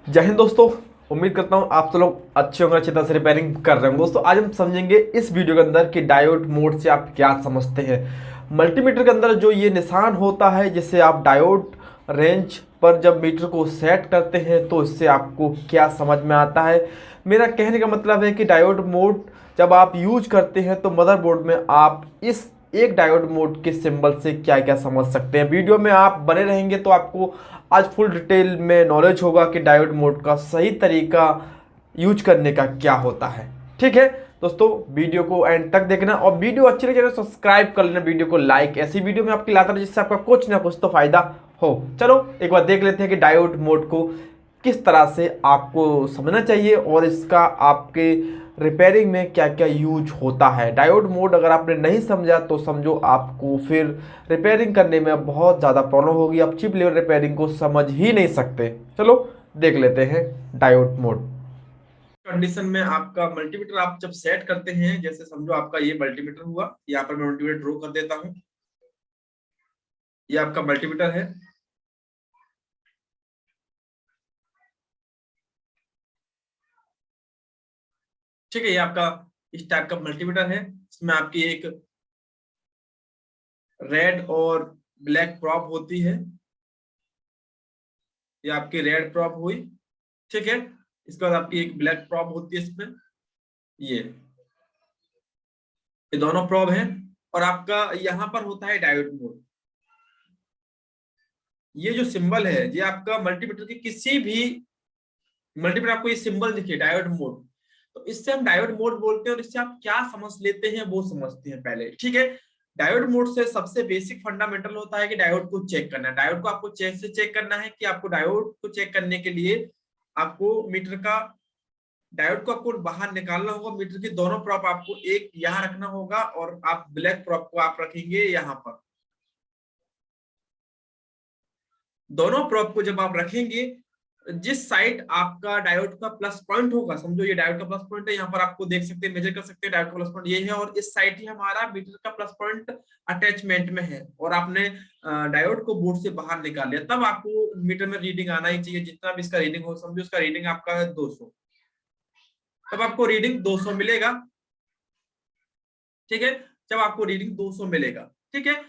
जय हिंद दोस्तों। उम्मीद करता हूँ आप सब लोग अच्छे होंगे, अच्छी तरह से रिपेयरिंग कर रहे होंगे। दोस्तों आज हम समझेंगे इस वीडियो के अंदर कि डायोड मोड से आप क्या समझते हैं। मल्टीमीटर के अंदर जो ये निशान होता है, जिसे आप डायोड रेंज पर जब मीटर को सेट करते हैं तो इससे आपको क्या समझ में आता है। मेरा कहने का मतलब है कि डायोड मोड जब आप यूज करते हैं तो मदरबोर्ड में आप इस एक डायोड मोड के सिंबल से क्या क्या समझ सकते हैं। वीडियो में आप बने रहेंगे तो आपको आज फुल डिटेल में नॉलेज होगा कि डायोड मोड का सही तरीका यूज करने का क्या होता है। ठीक है दोस्तों, वीडियो को एंड तक देखना और वीडियो अच्छी लगे तो सब्सक्राइब कर लेना, वीडियो को लाइक। ऐसी वीडियो में आपकी लाता रहे जिससे आपका कुछ ना कुछ तो फायदा हो। चलो एक बार देख लेते हैं कि डायोड मोड को किस तरह से आपको समझना चाहिए और इसका आपके रिपेयरिंग में क्या क्या यूज होता है। डायोड मोड अगर आपने नहीं समझा तो समझो आपको फिर रिपेयरिंग करने में बहुत ज़्यादा प्रॉब्लम होगी, आप चिप लेवल रिपेयरिंग को समझ ही नहीं सकते। चलो देख लेते हैं डायोड मोड। कंडीशन में आपका मल्टीमीटर आप जब सेट करते हैं, जैसे समझो आपका ये मल्टीमीटर हुआ, यहाँ पर मैं मल्टीमीटर ड्रॉ कर देता हूँ। ये आपका मल्टीमीटर है। ठीक है, ये आपका इस टाइप का मल्टीमीटर है। इसमें आपकी एक रेड और ब्लैक प्रॉब होती है। ये आपकी रेड प्रॉब हुई। ठीक है, इसके बाद आपकी एक ब्लैक प्रॉब होती है इसमें। ये दोनों प्रॉब हैं। और आपका यहाँ पर होता है डायोड मोड। ये जो सिंबल है ये आपका मल्टीमीटर की किसी भी मल्टीमीटर, आपको ये सिंबल दिखिए डायोड मोड, तो इससे हम डायोड मोड बोलते हैं। और इससे आप क्या समझ लेते हैं वो समझते हैं पहले। ठीक है, डायोड मोड से सबसे बेसिक फंडामेंटल होता है कि डायोड को चेक करना है। डायोड को आपको चेक करना है कि आपको डायोड को चेक करने के लिए आपको मीटर का डायोड को आपको बाहर निकालना होगा। मीटर की दोनों प्रॉप आपको एक यहाँ रखना होगा और आप ब्लैक प्रॉप को आप रखेंगे यहाँ पर। दोनों प्रॉप को जब आप रखेंगे, जिस साइड आपका डायोड का प्लस पॉइंट होगा, समझो ये डायोड का प्लस पॉइंट है, यहाँ पर आपको देख सकते हैं, मेजर कर सकते हैं डायोड का प्लस पॉइंट ये है। और इस साइड ही हमारा मीटर का प्लस पॉइंट अटैचमेंट में है। और आपने डायोड को बोर्ड से बाहर निकाल लिया, तब आपको मीटर में रीडिंग आना ही चाहिए। जितना भी इसका रीडिंग हो, समझो इसका रीडिंग आपका है 200, तब आपको रीडिंग 200 मिलेगा। ठीक है, जब आपको रीडिंग 200 मिलेगा, ठीक है,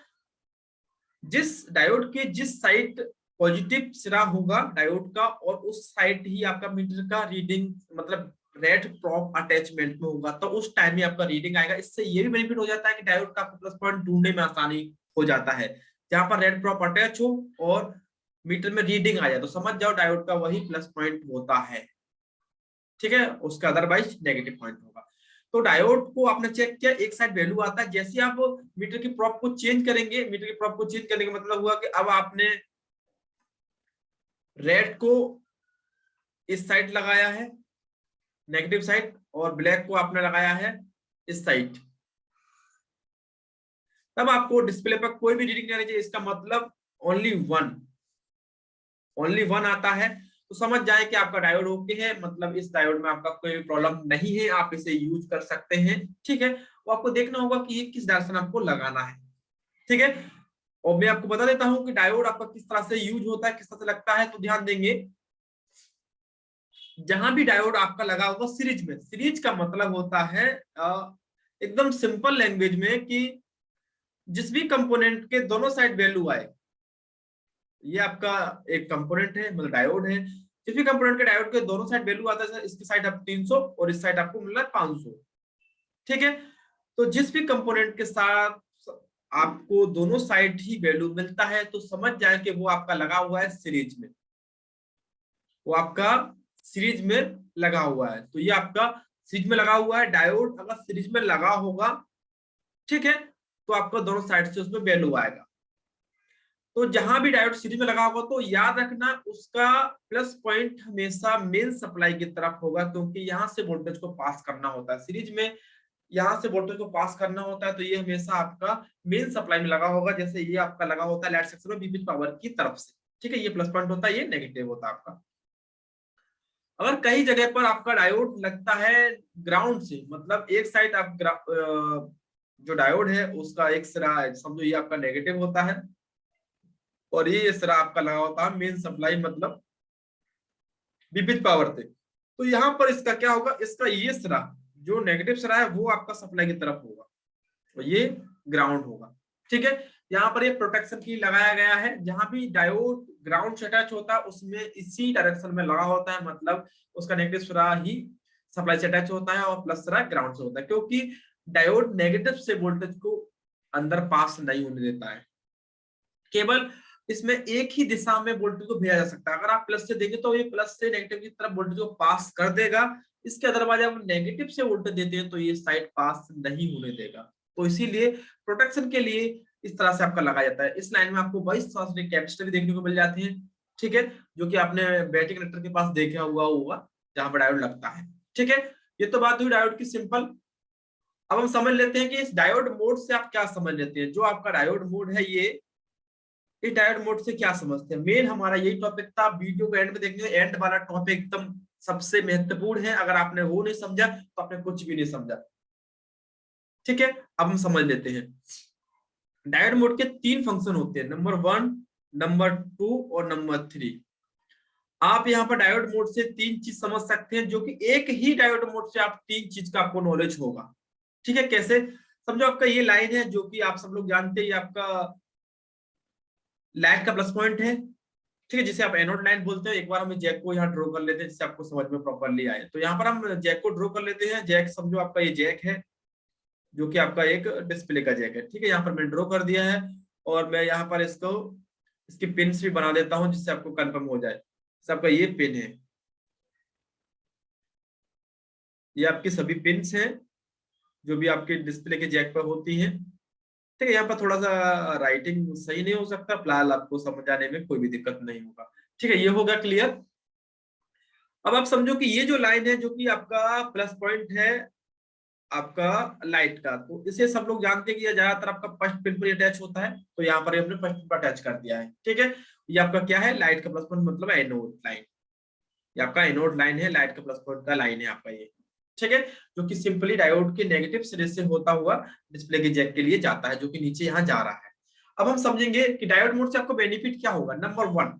जिस डायोड के जिस साइड पॉजिटिव सिरा होगा डायोड का, और उस साइड ही आपका मीटर का रीडिंग मतलब रेड प्रॉप अटैचमेंट में होगा, तो उस टाइम ही आपका रीडिंग आएगा। इससे ये भी बेनिफिट हो जाता है कि डायोड का आपको प्लस पॉइंट ढूंढने में आसानी हो जाता है। जहां पर रेड प्रॉप अटैच हो और मीटर में रीडिंग आ जाए तो समझ जाओ डायोड का वही प्लस पॉइंट होता है। ठीक है, उसका अदरवाइज नेगेटिव पॉइंट होगा। तो डायोड को आपने चेक किया, एक साइड वैल्यू आता है। जैसे आप मीटर की प्रॉप को चेंज करेंगे, मीटर की प्रॉप को चेंज करने का मतलब हुआ कि अब आपने रेड को इस साइड लगाया है, नेगेटिव साइड, और ब्लैक को आपने लगाया है इस साइड। तब आपको डिस्प्ले पर कोई भी रीडिंग नहीं आनी चाहिए। इसका मतलब ओनली वन आता है। तो समझ जाए कि आपका डायोड ओके है, मतलब इस डायोड में आपका कोई प्रॉब्लम नहीं है, आप इसे यूज कर सकते हैं। ठीक है, वो आपको देखना होगा कि ये किस डायरेक्शन आपको लगाना है। ठीक है, और मैं आपको बता देता हूं कि डायोड आपका किस तरह से यूज होता है, किस तरह से लगता है। तो ध्यान देंगे, जहां भी डायोड आपका लगा होगा सीरीज में, सीरीज का मतलब होता है एकदम सिंपल लैंग्वेज में कि जिस भी कंपोनेंट के दोनों साइड वैल्यू आए, ये आपका एक कंपोनेंट है मतलब डायोड है। जिस भी कंपोनेंट के डायोड के दोनों साइड वैल्यू आता है, इसकी साइड आप 300 और इस साइड आपको मिल रहा है 500। ठीक है, तो जिस भी कंपोनेंट के साथ आपको दोनों साइड ही वैल्यू मिलता है तो समझ जाए कि वो आपका लगा हुआ है सीरीज में, वो आपका सीरीज में लगा हुआ है। तो ये आपका सीरीज में लगा हुआ है। डायोड अगर सीरीज में लगा होगा, ठीक है, तो आपको दोनों साइड से उसमें वैल्यू आएगा। तो जहां भी डायोड सीरीज में लगा होगा तो याद रखना उसका प्लस पॉइंट हमेशा मेन सप्लाई की तरफ होगा, क्योंकि यहां से वोल्टेज को पास करना होता है सीरीज में, यहाँ से वोल्टेज को पास करना होता है। तो ये हमेशा आपका मेन सप्लाई में लगा होगा। जैसे ये आपका लगा होता है लाइट सेक्शन में बीपी पावर की तरफ से। ठीक है, ये प्लस पॉइंट होता है, ये नेगेटिव होता है आपका। अगर कई जगह पर आपका डायोड लगता है ग्राउंड से, मतलब एक साइड आप जो डायोड है उसका एक सिरा समझो ये आपका नेगेटिव होता है, और ये सिरा आपका लगा होता है मेन सप्लाई मतलब विपरीत पावर थे। तो यहाँ पर इसका क्या होगा, इसका ये सिरा जो नेगेटिव सिरा है वो आपका सप्लाई की तरफ होगा और ये ग्राउंड होगा। ठीक है, यहाँ पर ये प्रोटेक्शन की लगाया गया है, जहां भी डायोड ग्राउंड से अटैच होता है उसमें इसी डायरेक्शन में लगा होता है, मतलब उसका नेगेटिव सिरा ही सप्लाई से अटैच होता है और प्लस सिरा ग्राउंड से होता है, क्योंकि डायोड नेगेटिव से वोल्टेज को अंदर पास नहीं होने देता है। केवल इसमें एक ही दिशा में वोल्टेज को भेजा जा सकता है। अगर आप प्लस से देंगे तो ये प्लस से नेगेटिव की तरफ वोल्टेज को पास कर देगा, इसके अदरवाइज आप नेगेटिव से वोल्टेज देते हैं तो ये साइड पास नहीं होने देगा। तो इसीलिए प्रोटेक्शन के लिए इस तरह से आपका लगाया जाता है। इस लाइन में आपको 22 कैपेसिटर देखने को मिल जाती है। ठीक है, जो कि आपने बैटरी कनेक्टर के पास देखा हुआ होगा जहां पर डायोड लगता है। ठीक है, ये तो बात हुई डायोड की सिंपल। अब हम समझ लेते हैं कि इस डायोड मोड से आप क्या समझ लेते हैं। जो आपका डायोड मोड है ये, इस डायोड मोड से क्या समझते हैं, मेन हमारा यही टॉपिक था। वीडियो को एंड में देखने, एंड वाला टॉपिक एकदम सबसे महत्वपूर्ण है। अगर आपने वो नहीं समझा तो आपने कुछ भी नहीं समझा। ठीक है, अब हम समझ लेते हैं। डायोड मोड के 3 फंक्शन होते हैं, नंबर 1, नंबर 2 और नंबर 3। आप यहाँ पर डायोड मोड से 3 चीज समझ सकते हैं, जो कि एक ही डायोड मोड से आप 3 चीज का आपको नॉलेज होगा। ठीक है, कैसे समझो, आपका ये लाइन है जो कि आप सब लोग जानते हैं, ये आपका लाइट का प्लस पॉइंट है। ठीक है, जिसे आप एनोड लाइन बोलते हैं। एक बार हम जैक को यहाँ ड्रॉ कर लेते हैं जिससे आपको समझ में प्रॉपरली आए। तो यहाँ पर हम जैक को ड्रॉ कर लेते हैं। जैक समझो आपका ये जैक है जो कि आपका एक डिस्प्ले का जैक है। ठीक है, यहाँ पर मैंने ड्रॉ कर दिया है और मैं यहाँ पर इसको इसकी पिन्स भी बना देता हूँ जिससे आपको कंफर्म हो जाए। सबका ये पिन है, ये आपकी सभी पिन्स हैं जो भी आपके डिस्प्ले के जैक पर होती हैं। ठीक है, यहाँ पर थोड़ा सा राइटिंग सही नहीं हो सकता, फिलहाल आपको समझ आने में कोई भी दिक्कत नहीं होगा। ठीक है, ये होगा क्लियर। अब आप समझो कि ये जो लाइन है जो कि आपका प्लस पॉइंट है आपका लाइट का, तो इसे सब लोग जानते हैं कि ये ज्यादातर आपका फर्स्ट पिन पर अटैच होता है। तो यहाँ पर हमने फर्स्ट पिन पर अटैच कर दिया है। ठीक है, ये आपका क्या है, लाइट का प्लस पॉइंट, मतलब एनोड लाइन। ये आपका एनोड लाइन है, लाइट का प्लस पॉइंट का लाइन है आपका ये। ठीक है, जो कि सिंपली डायोड के नेगेटिव सिरे से होता हुआ डिस्प्ले के जैक के लिए जाता है, जो कि नीचे यहाँ जा रहा है। अब हम समझेंगे कि डायोड मोड से आपको बेनिफिट क्या होगा। नंबर 1,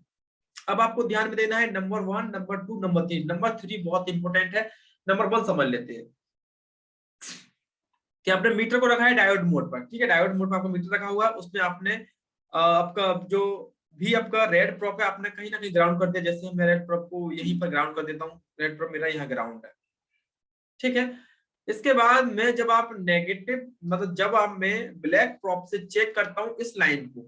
अब आपको ध्यान में देना है, नंबर 1, नंबर 2, नंबर 3। नंबर 3 बहुत इंपॉर्टेंट है। नंबर 1 समझ लेते हैं कि आपने मीटर को रखा है डायोड मोड पर। ठीक है, डायोड मोड पर आपका मीटर रखा हुआ है, उसमें आपने आपका जो भी आपका रेड प्रोप है आपने कहीं ना कहीं ग्राउंड कर दिया। जैसे मैं रेड प्रोप को यहीं पर ग्राउंड कर देता हूँ, रेड प्रोप मेरा यहाँ ग्राउंड है। ठीक है, इसके बाद में जब आप नेगेटिव, मतलब जब आप मैं ब्लैक प्रोप से चेक करता हूं इस लाइन को,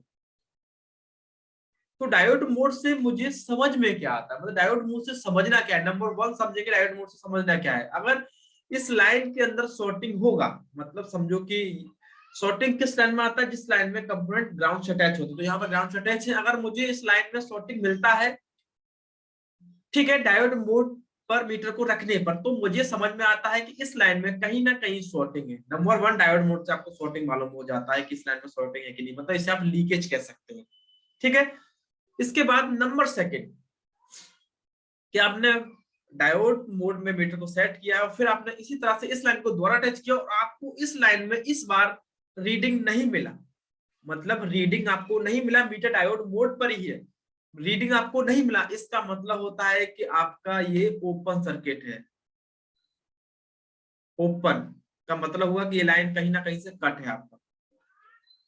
तो डायोड मोड से मुझे समझ में क्या आता है, मतलब डायोड मोड से समझना क्या है। नंबर 1 समझेंगे डायोड मोड से समझना क्या है। अगर इस लाइन के अंदर शॉर्टिंग होगा, मतलब समझो कि शॉर्टिंग किस लाइन में आता है, जिस लाइन में कंपोनेंट ग्राउंड से अटैच होता है। तो यहाँ पर ग्राउंड से अटैच है, अगर मुझे इस लाइन में शॉर्टिंग मिलता है, ठीक है, डायोड मोड पर मीटर को रखने पर, तो मुझे समझ में आता है कि इस लाइन में कहीं ना कहीं शॉर्टिंग है। नंबर 1 डायोड मोड से आपको शॉर्टिंग मालूम हो जाता है कि इस लाइन में शॉर्टिंग है कि नहीं, मतलब इसे आप लीकेज कह सकते हैं। ठीक है, इसके बाद नंबर 2 कि आपने डायोड मोड में मीटर को सेट किया और फिर आपने इसी तरह से इस लाइन को दोबारा टच किया और आपको इस लाइन में इस बार रीडिंग नहीं मिला, मतलब रीडिंग आपको नहीं मिला, मीटर डायोड मोड पर ही है, रीडिंग आपको नहीं मिला। इसका मतलब होता है कि आपका ये ओपन सर्किट है। ओपन का मतलब हुआ कि ये लाइन कहीं ना कहीं से कट है आपका।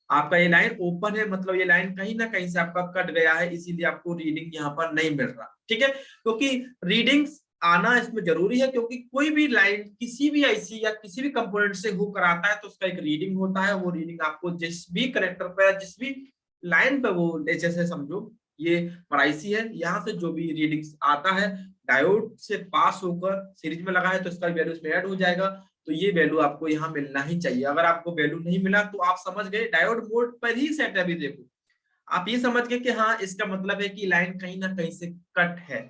आपका ये लाइन ओपन है, मतलब ये लाइन कहीं ना कहीं से आपका कट गया है, इसीलिए आपको रीडिंग यहाँ पर नहीं मिल रहा। ठीक है, क्योंकि रीडिंग्स आना इसमें जरूरी है, क्योंकि कोई भी लाइन किसी भी आईसी या किसी भी कंपोनेंट से हुक कराता है तो उसका एक रीडिंग होता है। वो रीडिंग आपको जिस भी कनेक्टर पर, जिस भी लाइन पर, वो जैसे समझो ये आईसी है, यहाँ से जो भी रीडिंग्स आता है डायोड से पास होकर सीरीज में लगा है तो इसका वैल्यू इसमें ऐड हो जाएगा। तो ये वैल्यू आपको यहाँ मिलना ही चाहिए। अगर आपको वैल्यू नहीं मिला तो आप समझ गए डायोड मोड पर ही सेट है। अभी देखो आप ये समझ गए कि हाँ, इसका मतलब है कि लाइन कहीं ना कहीं से कट है,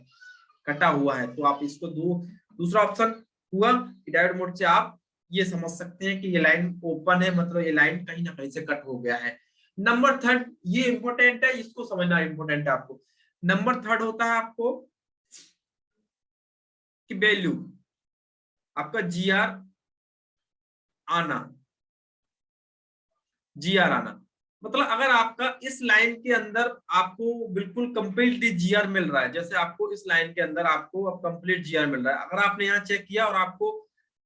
कटा हुआ है। तो आप इसको दूसरा ऑप्शन हुआ कि डायोड मोड से आप ये समझ सकते हैं कि ये लाइन ओपन है, मतलब ये लाइन कहीं ना कहीं से कट हो गया है। नंबर 3 ये इंपॉर्टेंट है, इसको समझना इंपॉर्टेंट है आपको। नंबर 3 होता है आपको कि वैल्यू आपका जीआर आना, जीआर आना। मतलब अगर आपका इस लाइन के अंदर आपको बिल्कुल कंप्लीट जीआर मिल रहा है, जैसे आपको इस लाइन के अंदर आपको अब कंप्लीट जीआर मिल रहा है, अगर आपने यहाँ चेक किया और आपको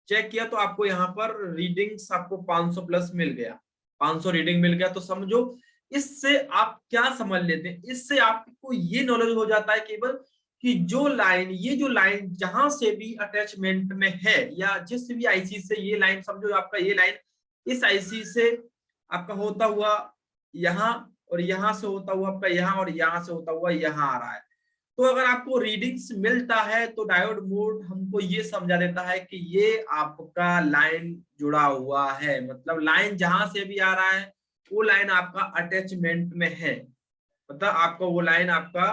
चेक किया तो आपको यहाँ पर रीडिंग्स आपको 500 प्लस मिल गया, 500 रीडिंग मिल गया, तो समझो इससे आप क्या समझ लेते हैं, इससे आपको ये नॉलेज हो जाता है केवल कि जो लाइन, ये जो लाइन जहां से भी अटैचमेंट में है या जिस भी आईसी से ये लाइन, समझो आपका ये लाइन इस आईसी से आपका होता हुआ यहाँ, और यहाँ से होता हुआ आपका यहाँ, और यहाँ से होता हुआ यहाँ आ रहा है। तो अगर आपको रीडिंग्स मिलता है तो डायोड मोड हमको ये समझा देता है कि ये आपका लाइन जुड़ा हुआ है, मतलब लाइन जहां से भी आ रहा है वो लाइन आपका अटैचमेंट में है, मतलब आपका वो लाइन आपका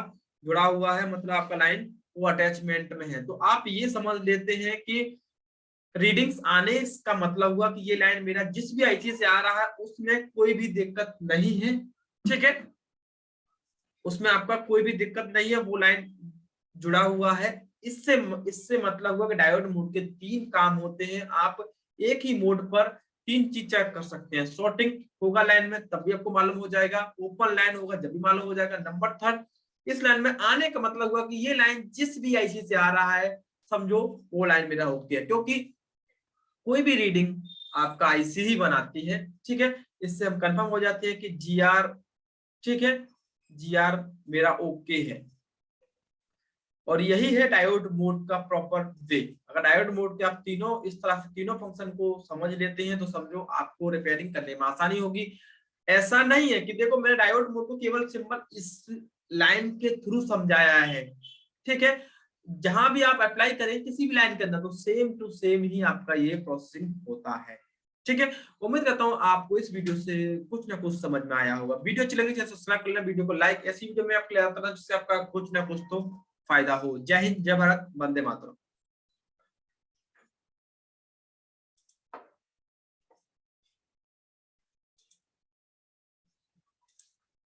जुड़ा हुआ है, मतलब आपका लाइन वो अटैचमेंट में है। तो आप ये समझ लेते हैं कि रीडिंग्स आने का मतलब हुआ कि ये लाइन मेरा जिस भी आईसी से आ रहा है उसमें कोई भी दिक्कत नहीं है, ठीक है, उसमें आपका कोई भी दिक्कत नहीं है, वो लाइन जुड़ा हुआ है। इससे इससे मतलब हुआ कि डायोड मोड के 3 काम होते हैं, आप एक ही मोड पर 3 चीज चेक कर सकते हैं, शॉर्टिंग होगा लाइन में तब भी आपको मालूम हो जाएगा, ओपन लाइन होगा जब भी मालूम हो जाएगा, नंबर 3 इस लाइन में आने का मतलब हुआ कि ये लाइन जिस भी आईसी से आ रहा है समझो वो लाइन मेरा ओके है, क्योंकि कोई भी रीडिंग आपका आईसी ही बनाती है, ठीक है, इससे हम कंफर्म हो जाते हैं कि जीआर, ठीक है, जीआर मेरा ओके है। और यही है डायोड मोड का प्रॉपर वे। अगर डायोड मोड के आप तीनों इस तरह से तीनों फंक्शन को समझ लेते हैं तो समझो आपको रिपेयरिंग करने में आसानी होगी। ऐसा नहीं है कि देखो मैंने डायोड मोड को केवल सिंपल इस लाइन के थ्रू समझाया है, ठीक है, जहां भी आप अप्लाई करें किसी भी लाइन के अंदर तो सेम टू सेम ही आपका ये प्रोसेसिंग होता है, ठीक है। उम्मीद करता हूं आपको इस वीडियो से कुछ ना कुछ समझ में आया होगा। वीडियो अच्छी लगी तो सब्सक्राइब कर लेना, वीडियो को लाइक, ऐसी वीडियो में आपके लिए आता रहता है जिससे आपका कुछ ना कुछ तो फायदा हो। जय हिंद, जय भारत, वंदे मातरम।